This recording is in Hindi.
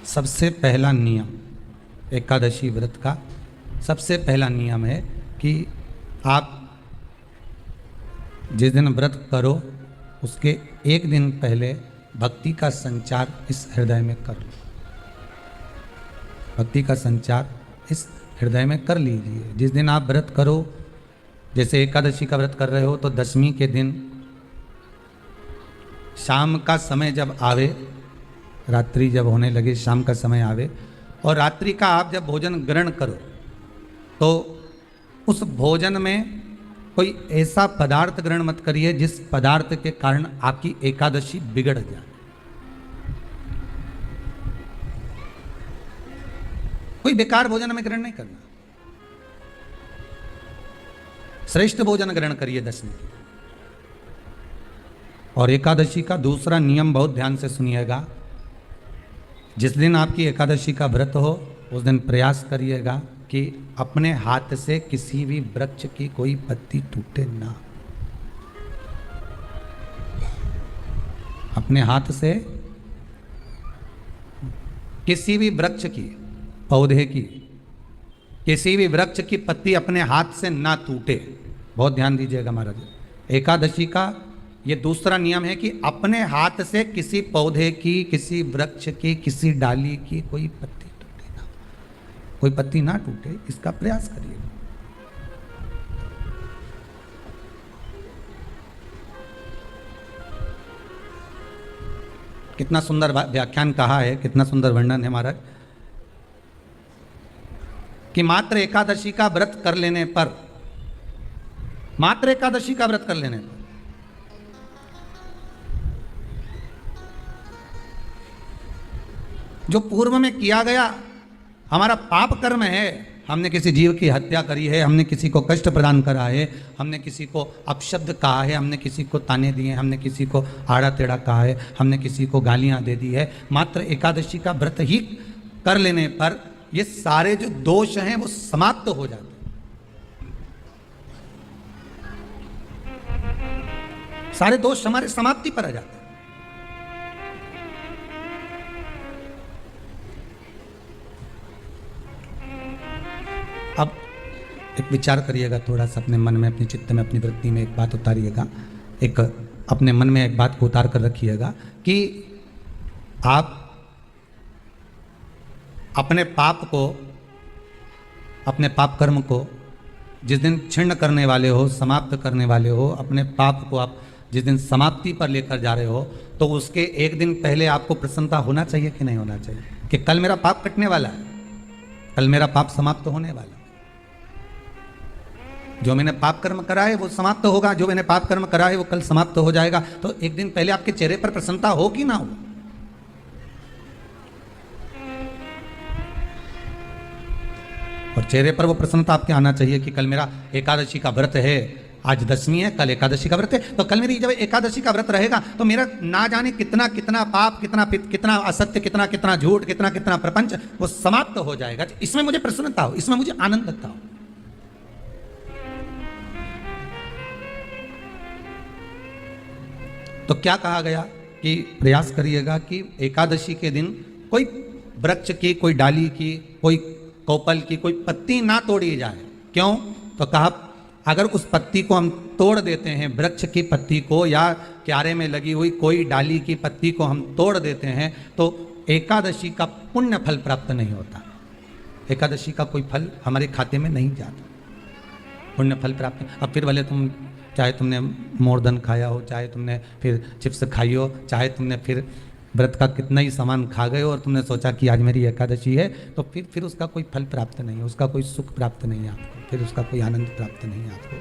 सबसे पहला नियम एकादशी व्रत का सबसे पहला नियम है कि आप जिस दिन व्रत करो उसके एक दिन पहले भक्ति का संचार इस हृदय में कर लो। भक्ति का संचार इस हृदय में कर लीजिए। जिस दिन आप व्रत करो, जैसे एकादशी का व्रत कर रहे हो तो दशमी के दिन शाम का समय जब आवे, रात्रि जब होने लगे, शाम का समय आवे और रात्रि का आप जब भोजन ग्रहण करो तो उस भोजन में कोई ऐसा पदार्थ ग्रहण मत करिए जिस पदार्थ के कारण आपकी एकादशी बिगड़ जाए। कोई बेकार भोजन में ग्रहण नहीं करना, श्रेष्ठ भोजन ग्रहण करिए दशमी। और एकादशी का दूसरा नियम बहुत ध्यान से सुनिएगा। जिस दिन आपकी एकादशी का व्रत हो उस दिन प्रयास करिएगा कि अपने हाथ से किसी भी वृक्ष की कोई पत्ती टूटे ना। अपने हाथ से किसी भी वृक्ष की, पौधे की, किसी भी वृक्ष की पत्ती अपने हाथ से ना टूटे। बहुत ध्यान दीजिएगा महाराज। एकादशी का ये दूसरा नियम है कि अपने हाथ से किसी पौधे की, किसी वृक्ष की, किसी डाली की कोई पत्ती टूटे ना, कोई पत्ती ना टूटे, इसका प्रयास करिए। कितना सुंदर व्याख्यान कहा है, कितना सुंदर वर्णन है महाराज कि मात्र एकादशी का व्रत कर लेने पर, मात्र एकादशी का व्रत कर लेने पर जो पूर्व में किया गया हमारा पाप कर्म है, हमने किसी जीव की हत्या करी है, हमने किसी को कष्ट प्रदान करा है, हमने किसी को अपशब्द कहा है, हमने किसी को ताने दिए, हमने किसी को आड़ा टेढ़ा कहा है, हमने किसी को गालियां दे दी है, मात्र एकादशी का व्रत ही कर लेने पर ये सारे जो दोष हैं वो समाप्त हो जाते हैं। सारे दोष हमारे समाप्ति पर आ जाते हैं। अब एक विचार करिएगा थोड़ा सा अपने मन में, अपने चित्त में, अपनी वृत्ति में एक बात उतारिएगा। एक अपने मन में एक बात को उतार कर रखिएगा कि आप अपने पाप को, अपने पाप कर्म को जिस दिन छिन्न करने वाले हो, समाप्त करने वाले हो, अपने पाप को आप जिस दिन समाप्ति पर लेकर जा रहे हो तो उसके एक दिन पहले आपको प्रसन्नता होना चाहिए कि नहीं होना चाहिए कि कल मेरा पाप कटने वाला है, कल मेरा पाप समाप्त होने वाला है। जो मैंने पाप कर्म करा है वो समाप्त होगा, जो मैंने पाप कर्म करा है वो कल समाप्त हो जाएगा। तो एक दिन पहले आपके चेहरे पर प्रसन्नता हो कि ना हो। और चेहरे पर वो प्रसन्नता आपके आना चाहिए कि कल मेरा एकादशी का व्रत है, आज दशमी है, कल एकादशी का व्रत है, तो कल मेरी जब एकादशी का व्रत रहेगा तो मेरा ना जाने कितना कितना पाप, कितना असत्य, कितना कितना झूठ, कितना कितना प्रपंच वो समाप्त हो जाएगा। इसमें मुझे प्रसन्नता हो, इसमें मुझे आनंद आता हो। तो क्या कहा गया कि प्रयास करिएगा कि एकादशी के दिन कोई वृक्ष की, कोई डाली की, कोई कोपल की कोई पत्ती ना तोड़ी जाए। क्यों? तो कहा अगर उस पत्ती को हम तोड़ देते हैं, वृक्ष की पत्ती को या क्यारे में लगी हुई कोई डाली की पत्ती को हम तोड़ देते हैं तो एकादशी का पुण्य फल प्राप्त नहीं होता, एकादशी का कोई फल हमारे खाते में नहीं जाता, पुण्य फल प्राप्त। अब फिर भले तुम, चाहे तुमने मोरधन खाया हो, चाहे तुमने फिर चिप्स खाई हो, चाहे तुमने फिर व्रत का कितना ही सामान खा गए हो और तुमने सोचा कि आज मेरी एकादशी है, तो फिर उसका कोई फल प्राप्त नहीं है, उसका कोई सुख प्राप्त नहीं है आपको, फिर उसका कोई आनंद प्राप्त नहीं है आपको।